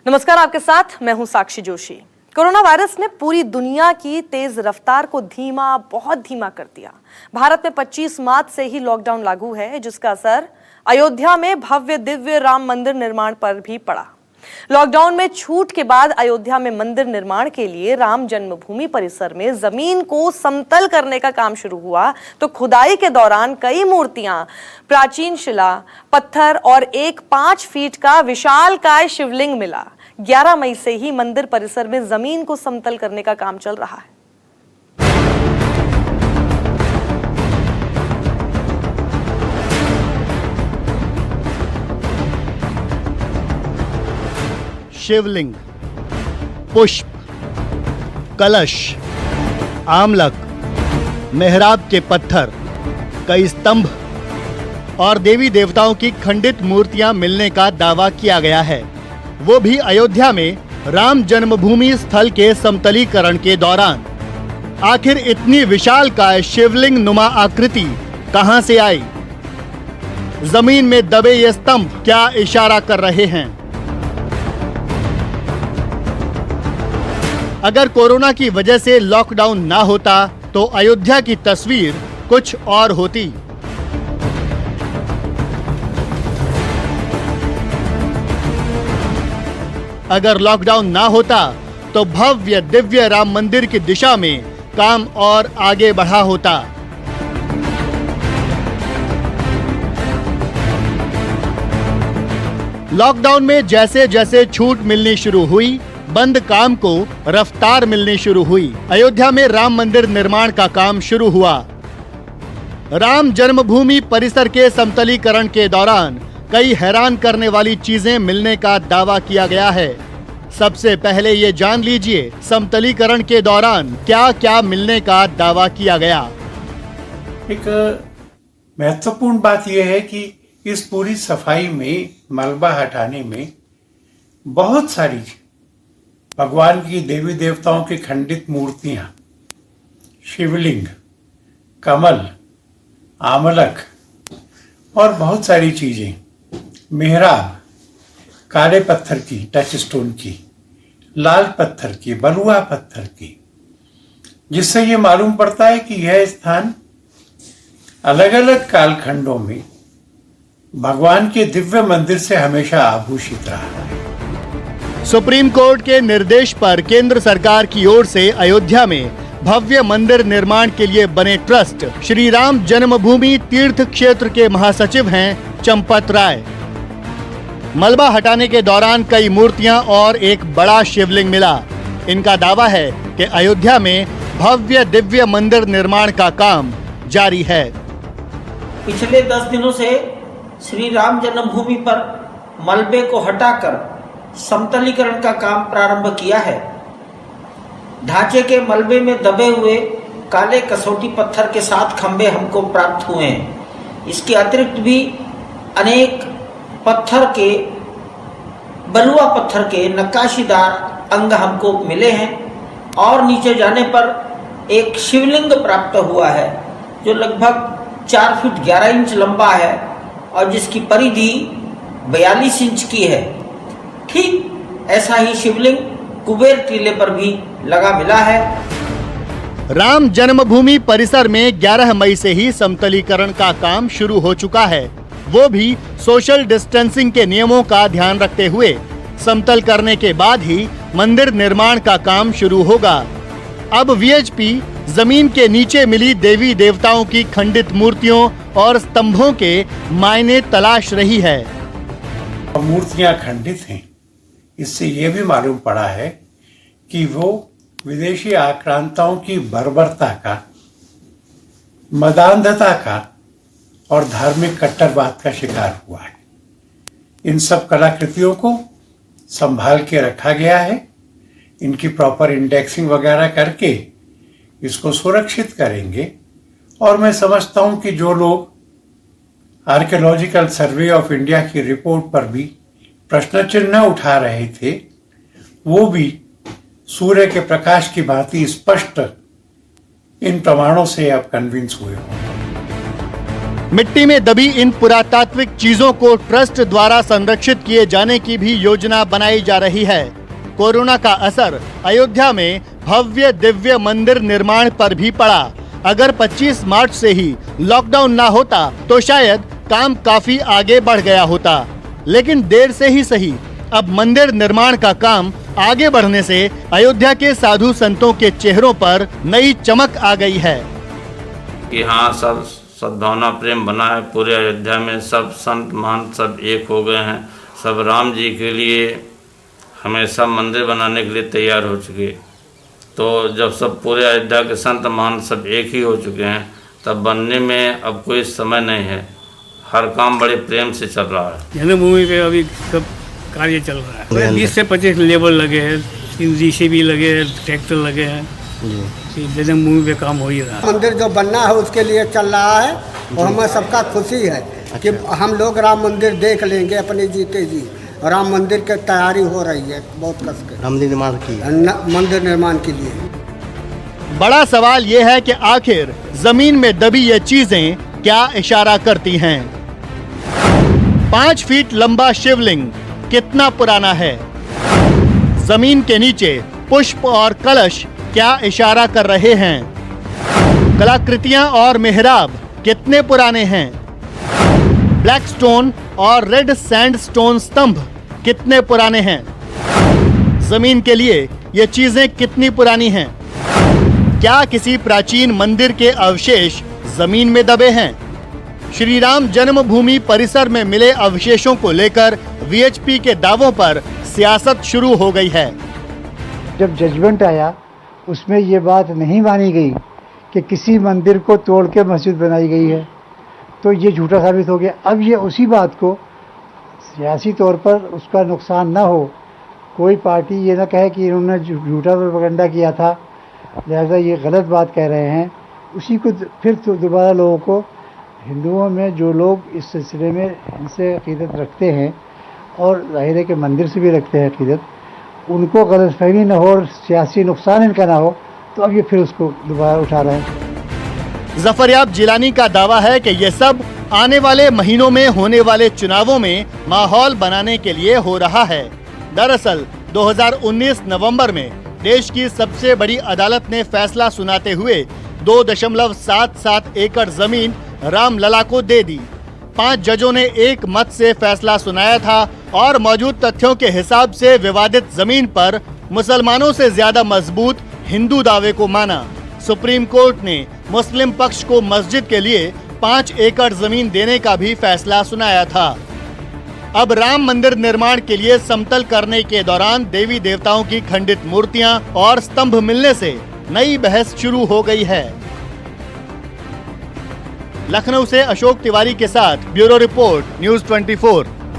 नमस्कार, आपके साथ मैं हूं साक्षी जोशी। कोरोना वायरस ने पूरी दुनिया की तेज रफ्तार को बहुत धीमा कर दिया। भारत में 25 मार्च से ही लॉकडाउन लागू है, जिसका असर अयोध्या में भव्य दिव्य राम मंदिर निर्माण पर भी पड़ा। लॉकडाउन में छूट के बाद अयोध्या में मंदिर निर्माण के लिए राम जन्मभूमि परिसर में जमीन को समतल करने का काम शुरू हुआ, तो खुदाई के दौरान कई मूर्तियां, प्राचीन शिला, पत्थर और एक 5 फीट का विशालकाय शिवलिंग मिला। 11 मई से ही मंदिर परिसर में जमीन को समतल करने का काम चल रहा है। शिवलिंग, पुष्प, कलश, आमलक, मेहराब के पत्थर, कई स्तंभ और देवी देवताओं की खंडित मूर्तियां मिलने का दावा किया गया है, वो भी अयोध्या में राम जन्मभूमि स्थल के समतलीकरण के दौरान। आखिर इतनी विशालकाय शिवलिंग नुमा आकृति कहां से आई? जमीन में दबे ये स्तंभ क्या इशारा कर रहे हैं? अगर कोरोना की वजह से लॉकडाउन ना होता तो अयोध्या की तस्वीर कुछ और होती। अगर लॉकडाउन ना होता तो भव्य दिव्य राम मंदिर की दिशा में काम और आगे बढ़ा होता। लॉकडाउन में जैसे जैसे छूट मिलनी शुरू हुई, बंद काम को रफ्तार मिलनी शुरू हुई। अयोध्या में राम मंदिर निर्माण का काम शुरू हुआ। राम जन्मभूमि परिसर के समतलीकरण के दौरान कई हैरान करने वाली चीजें मिलने का दावा किया गया है। सबसे पहले ये जान लीजिए, समतलीकरण के दौरान क्या क्या मिलने का दावा किया गया। एक महत्वपूर्ण बात यह है कि इस पूरी सफाई में, मलबा हटाने में बहुत सारी भगवान की, देवी देवताओं की खंडित मूर्तियां, शिवलिंग, कमल, आमलक और बहुत सारी चीजें, मेहराब, काले पत्थर की, टच स्टोन की, लाल पत्थर की, बलुआ पत्थर की, जिससे ये मालूम पड़ता है कि यह स्थान अलग अलग कालखंडों में भगवान के दिव्य मंदिर से हमेशा आभूषित रहा है। सुप्रीम कोर्ट के निर्देश पर केंद्र सरकार की ओर से अयोध्या में भव्य मंदिर निर्माण के लिए बने ट्रस्ट श्री राम जन्मभूमि तीर्थ क्षेत्र के महासचिव हैं चंपत राय। मलबा हटाने के दौरान कई मूर्तियां और एक बड़ा शिवलिंग मिला। इनका दावा है कि अयोध्या में भव्य दिव्य मंदिर निर्माण का काम जारी है। पिछले 10 दिनों से श्री राम जन्मभूमि पर मलबे को हटाकर समतलीकरण का काम प्रारंभ किया है। ढांचे के मलबे में दबे हुए काले कसौटी पत्थर के 7 खंबे हमको प्राप्त हुए हैं। इसके अतिरिक्त भी अनेक पत्थर के, बलुआ पत्थर के नक्काशीदार अंग हमको मिले हैं और नीचे जाने पर एक शिवलिंग प्राप्त हुआ है जो लगभग 4 फीट 11 इंच लंबा है और जिसकी परिधि 42 इंच की है। ठीक ऐसा ही शिवलिंग कुबेर टीले पर भी लगा मिला है। राम जन्मभूमि परिसर में 11 मई से ही समतलीकरण का काम शुरू हो चुका है, वो भी सोशल डिस्टेंसिंग के नियमों का ध्यान रखते हुए। समतल करने के बाद ही मंदिर निर्माण का काम शुरू होगा। अब वीएचपी जमीन के नीचे मिली देवी देवताओं की खंडित मूर्तियों और स्तंभों के मायने तलाश रही है। मूर्तियां खंडित हैं, इससे यह भी मालूम पड़ा है कि वो विदेशी आक्रांताओं की बर्बरता का, मदान्धता का और धार्मिक कट्टरवाद का शिकार हुआ है। इन सब कलाकृतियों को संभाल के रखा गया है। इनकी प्रॉपर इंडेक्सिंग वगैरह करके इसको सुरक्षित करेंगे। और मैं समझता हूं कि जो लोग आर्कियोलॉजिकल सर्वे ऑफ इंडिया की रिपोर्ट पर भी प्रश्न चिन्ह उठा रहे थे, वो भी सूर्य के प्रकाश की भांति स्पष्ट इन प्रमाणों से अब कन्विंस हुए होंगे। मिट्टी में दबी इन पुरातात्विक चीजों को ट्रस्ट द्वारा संरक्षित किए जाने की भी योजना बनाई जा रही है। कोरोना का असर अयोध्या में भव्य दिव्य मंदिर निर्माण पर भी पड़ा। अगर 25 मार्च से ही लॉकडाउन ना होता तो शायद काम काफी आगे बढ़ गया होता, लेकिन देर से ही सही अब मंदिर निर्माण का काम आगे बढ़ने से अयोध्या के साधु संतों के चेहरों पर नई चमक आ गई है कि हाँ, सब सद्भावना प्रेम बना है पूरे अयोध्या में। सब संत महंत सब एक हो गए हैं। सब राम जी के लिए हमेशा मंदिर बनाने के लिए तैयार हो चुके। तो जब सब पूरे अयोध्या के संत महंत सब एक ही हो चुके हैं, तब बनने में अब कोई समय नहीं है। हर काम बड़े प्रेम से चल रहा है। जन्मभूमि पे अभी सब कार्य चल रहा है। 20 से 25 लेबर लगे हैं, 3 JCB लगे हैं, ट्रैक्टर लगे हैं। जन्मभूमि पे काम हो ही रहा है। मंदिर जो बनना है उसके लिए चल रहा है और हमें सबका खुशी है कि हम लोग राम मंदिर देख लेंगे अपने जीते जी। राम मंदिर की तैयारी हो रही है बहुत कस के मंदिर निर्माण के लिए। बड़ा सवाल ये है कि आखिर जमीन में दबी ये चीजें क्या इशारा करती हैं? 5 फीट लंबा शिवलिंग कितना पुराना है? जमीन के नीचे पुष्प और कलश क्या इशारा कर रहे हैं? कलाकृतियां और मेहराब कितने पुराने हैं? ब्लैक स्टोन और रेड सैंडस्टोन स्तंभ कितने पुराने हैं? जमीन के लिए ये चीजें कितनी पुरानी हैं? क्या किसी प्राचीन मंदिर के अवशेष जमीन में दबे हैं? श्री राम जन्मभूमि परिसर में मिले अवशेषों को लेकर VHP के दावों पर सियासत शुरू हो गई है। जब जजमेंट आया उसमें ये बात नहीं मानी गई कि किसी मंदिर को तोड़ के मस्जिद बनाई गई है, तो ये झूठा साबित हो गया। अब ये उसी बात को सियासी तौर पर उसका नुकसान ना हो, कोई पार्टी ये ना कहे कि इन्होंने झूठा प्रोपेगेंडा किया था, लिहाजा ये गलत बात कह रहे हैं, उसी को फिर तो दोबारा लोगों को, हिंदुओं में जो लोग इस सिलसिले में इनसे अकीदत रखते हैं और जाहिर है कि मंदिर से भी रखते हैं अकीदत, उनको गलतफहमी न हो और सियासी नुकसान इनका ना हो, तो अब ये फिर उसको दोबारा उठा रहे हैं। जफरयाब जिलानी का दावा है कि ये सब आने वाले महीनों में होने वाले चुनावों में माहौल बनाने के लिए हो रहा है। दरअसल 2019 नवंबर में देश की सबसे बड़ी अदालत ने फैसला सुनाते हुए 2.77 एकड़ जमीन रामलला को दे दी। 5 जजों ने एक मत से फैसला सुनाया था और मौजूद तथ्यों के हिसाब से विवादित जमीन पर मुसलमानों से ज्यादा मजबूत हिंदू दावे को माना। सुप्रीम कोर्ट ने मुस्लिम पक्ष को मस्जिद के लिए 5 एकड़ जमीन देने का भी फैसला सुनाया था। अब राम मंदिर निर्माण के लिए समतल करने के दौरान देवी देवताओं की खंडित मूर्तियां और स्तंभ मिलने से नई बहस शुरू हो गई है। लखनऊ से अशोक तिवारी के साथ ब्यूरो रिपोर्ट, न्यूज़ 24।